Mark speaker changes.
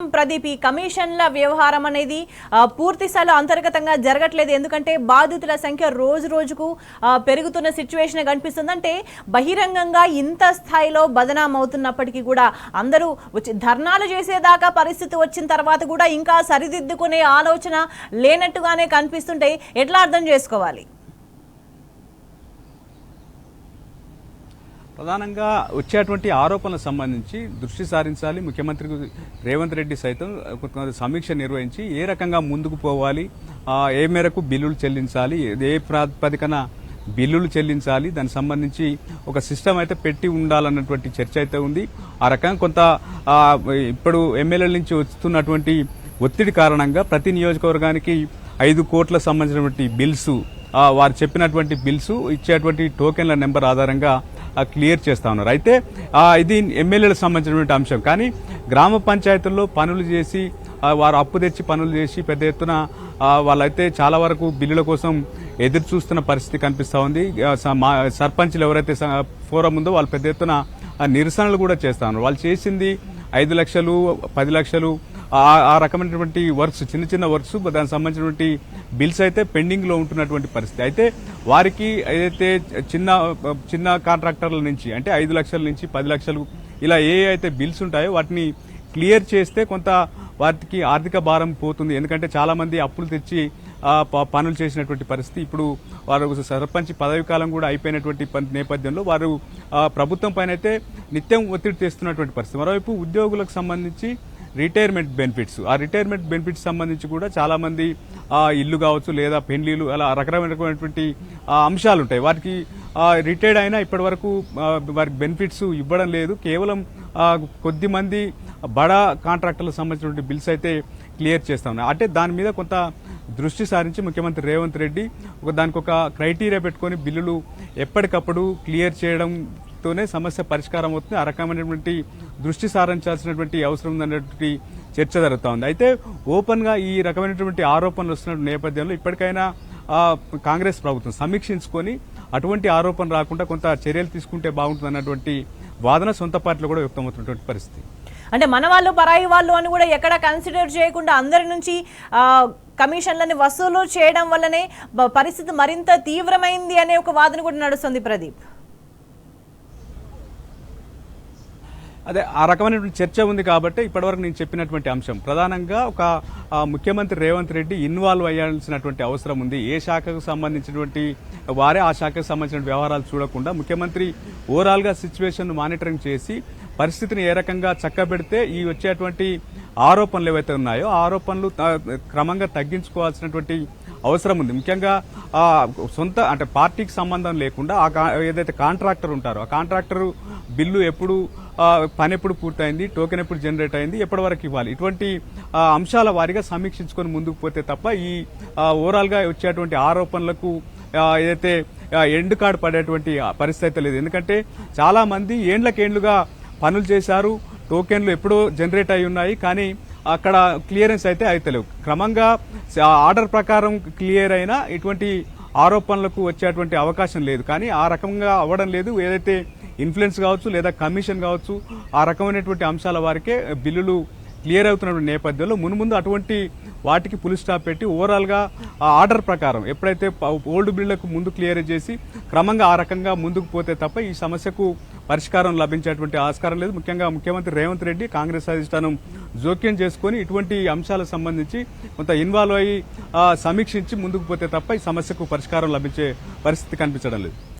Speaker 1: ప్రదీప్ ఈ కమిషన్ల వ్యవహారం అనేది పూర్తి స్థాయిలో అంతర్గతంగా జరగట్లేదు. ఎందుకంటే బాధితుల సంఖ్య రోజు రోజుకు పెరుగుతున్న సిచ్యువేషన్ కనిపిస్తుంది. అంటే బహిరంగంగా ఇంత స్థాయిలో బదనాం అవుతున్నప్పటికీ కూడా అందరూ ధర్నాలు చేసేదాకా పరిస్థితి వచ్చిన తర్వాత కూడా ఇంకా సరిదిద్దుకునే ఆలోచన లేనట్టుగానే కనిపిస్తుంటే ఎట్లా అర్థం చేసుకోవాలి?
Speaker 2: ప్రధానంగా వచ్చేటువంటి ఆరోపణలకు సంబంధించి దృష్టి సారించాలి. ముఖ్యమంత్రి రేవంత్ రెడ్డి సైతం సమీక్ష నిర్వహించి ఏ రకంగా ముందుకు పోవాలి, ఏ మేరకు బిల్లులు చెల్లించాలి, ఏ ప్రాతిపదికన బిల్లులు చెల్లించాలి, దానికి సంబంధించి ఒక సిస్టమ్ అయితే పెట్టి ఉండాలన్నటువంటి చర్చ అయితే ఉంది. ఆ రకంగా కొంత ఇప్పుడు ఎమ్మెల్యేల నుంచి వస్తున్నటువంటి ఒత్తిడి కారణంగా ప్రతి నియోజకవర్గానికి 5 కోట్లకు సంబంధించినటువంటి బిల్స్, వారు చెప్పినటువంటి బిల్స్ ఇచ్చేటువంటి టోకెన్ల నెంబర్ ఆధారంగా క్లియర్ చేస్తా ఉన్నారు. అయితే ఇది ఎమ్మెల్యేలకు సంబంధించినటువంటి అంశం. కానీ గ్రామ పంచాయతీల్లో పనులు చేసి వారు అప్పు తెచ్చి పనులు చేసి పెద్ద ఎత్తున వాళ్ళైతే చాలా వరకు బిల్లుల కోసం ఎదురు చూస్తున్న పరిస్థితి కనిపిస్తూ ఉంది. సర్పంచ్లు ఎవరైతే ఫోరం ఉందో వాళ్ళు పెద్ద ఎత్తున నిరసనలు కూడా చేస్తా ఉన్నారు. వాళ్ళు చేసింది 5 లక్షలు 10 లక్షలు ఆ రకమైనటువంటి వర్క్స్, చిన్న చిన్న వర్క్స్, దానికి సంబంధించినటువంటి బిల్స్ అయితే పెండింగ్ లో ఉంటున్నటువంటి పరిస్థితి. అయితే వారికి ఏదైతే చిన్న కాంట్రాక్టర్ల నుంచి అంటే 5 లక్షల నుంచి 10 లక్షలు ఇలా అయితే బిల్స్ ఉంటాయో వాటిని క్లియర్ చేస్తే కొంత వాటికి ఆర్థిక భారం పోతుంది. ఎందుకంటే చాలా మంది అప్పులు తెచ్చి పనులు చేసినటువంటి పరిస్థితి. ఇప్పుడు వారు సర్పంచ్ పదవి కాలం కూడా అయిపోయినటువంటి నేపథ్యంలో వారు ప్రభుత్వం పైన అయితే నిత్యం ఒత్తిడి తెస్తున్నటువంటి పరిస్థితి. మరోవైపు ఉద్యోగులకు సంబంధించి రిటైర్మెంట్ బెనిఫిట్స్, ఆ రిటైర్మెంట్ బెనిఫిట్స్ సంబంధించి కూడా చాలా మంది ఇల్లు కావచ్చు లేదా పెళ్లిలు అలా రకరకమైనటువంటి అంశాలు ఉంటాయి. వాటికి రిటైర్డ్ అయినా ఇప్పటి వరకు వారికి బెనిఫిట్స్ ఇవ్వడం లేదు. కేవలం కొద్ది మంది బడా కాంట్రాక్టర్లకు సంబంధించినటువంటి బిల్స్ అయితే క్లియర్ చేస్తా ఉన్నాయి. అంటే దాని మీద కొంత దృష్టి సారించి ముఖ్యమంత్రి రేవంత్ రెడ్డి దానికి ఒక క్రైటీరియా పెట్టుకొని బిల్లులు ఎప్పటికప్పుడు క్లియర్ చేయడంతోనే సమస్య పరిష్కారం అవుతుంది. ఆ రకమైనటువంటి దృష్టి సారించాల్సినటువంటి అవసరం ఉందనేటువంటి చర్చ జరుగుతూ ఉంది. అయితే ఓపెన్ గా ఈ రకమైనటువంటి ఆరోపణలు వస్తున్న నేపథ్యంలో ఇప్పటికైనా కాంగ్రెస్ ప్రభుత్వం సమీక్షించుకొని అటువంటి ఆరోపణ రాకుండా కొంత చర్యలు తీసుకుంటే బాగుంటుంది అన్నటువంటి వాదన సొంత పార్టీలో కూడా వ్యక్తమవుతున్నటువంటి పరిస్థితి.
Speaker 1: అంటే మన వాళ్ళు పరాయి వాళ్ళు అని కూడా ఎక్కడ కన్సిడర్ చేయకుండా అందరి నుంచి కమిషన్లని వసూలు చేయడం వల్లనే పరిస్థితి మరింత తీవ్రమైంది అనే ఒక వాదన కూడా నడుస్తుంది. ప్రదీప్,
Speaker 2: అదే ఆ రకమైనటువంటి చర్చ ఉంది కాబట్టి ఇప్పటివరకు నేను చెప్పినటువంటి అంశం ప్రధానంగా ఒక ముఖ్యమంత్రి రేవంత్ రెడ్డి ఇన్వాల్వ్ అయ్యాల్సినటువంటి అవసరం ఉంది. ఏ శాఖకు సంబంధించినటువంటి వారే ఆ శాఖకు సంబంధించిన వ్యవహారాలు చూడకుండా ముఖ్యమంత్రి ఓవరాల్ గా సిచ్యువేషన్ మానిటరింగ్ చేసి పరిస్థితిని ఏ రకంగా చక్కబెడితే ఈ వచ్చేటువంటి ఆరోపణలు ఏవైతే ఉన్నాయో ఆ ఆరోపణలు క్రమంగా తగ్గించుకోవాల్సినటువంటి అవసరం ఉంది. ముఖ్యంగా సొంత అంటే పార్టీకి సంబంధం లేకుండా ఏదైతే కాంట్రాక్టర్ ఉంటారో ఆ కాంట్రాక్టర్ బిల్లు ఎప్పుడు పని ఎప్పుడు పూర్తయింది, టోకెన్ ఎప్పుడు జనరేట్ అయింది, ఎప్పటి వరకు ఇవ్వాలి, ఇటువంటి అంశాల వారీగా సమీక్షించుకొని ముందుకు పోతే తప్ప ఈ ఓవరాల్ గా వచ్చేటువంటి ఆరోపణలకు ఏదైతే ఎండ్ కార్డు పడేటువంటి పరిస్థితి లేదు. ఎందుకంటే చాలా మంది ఏండ్లకేండ్లుగా పనులు చేశారు, టోకెన్లు ఎప్పుడో జనరేట్ అయి ఉన్నాయి, కానీ అక్కడ క్లియరెన్స్ అయితే అయితలేవు. క్రమంగా ఆర్డర్ ప్రకారం క్లియర్ అయినా ఇటువంటి ఆరోపణలకు వచ్చేటువంటి అవకాశం లేదు. కానీ ఆ రకంగా అవ్వడం లేదు. ఏదైతే ఇన్ఫ్లుయెన్స్ కావచ్చు లేదా కమిషన్ కావచ్చు ఆ రకమైనటువంటి అంశాల వారికే బిల్లులు క్లియర్ అవుతున్న నేపథ్యంలో మున్ముందు అటువంటి వాటికి పులి స్టాప్ పెట్టి ఓవరాల్ గా ఆర్డర్ ప్రకారం ఎప్పుడైతే ఓల్డ్ బిల్లులకు ముందు క్లియర్ చేసి క్రమంగా ఆ రకంగా ముందుకు పోతే తప్ప ఈ సమస్యకు పరిష్కారం లభించేటువంటి ఆస్కారం లేదు. ముఖ్యంగా ముఖ్యమంత్రి రేవంత్ రెడ్డి కాంగ్రెస్ అధిష్టానం జోక్యం చేసుకుని ఇటువంటి అంశాలకు సంబంధించి కొంత ఇన్వాల్వ్ అయ్యి సమీక్షించి ముందుకు పోతే తప్ప ఈ సమస్యకు పరిష్కారం లభించే పరిస్థితి కనిపించడం లేదు.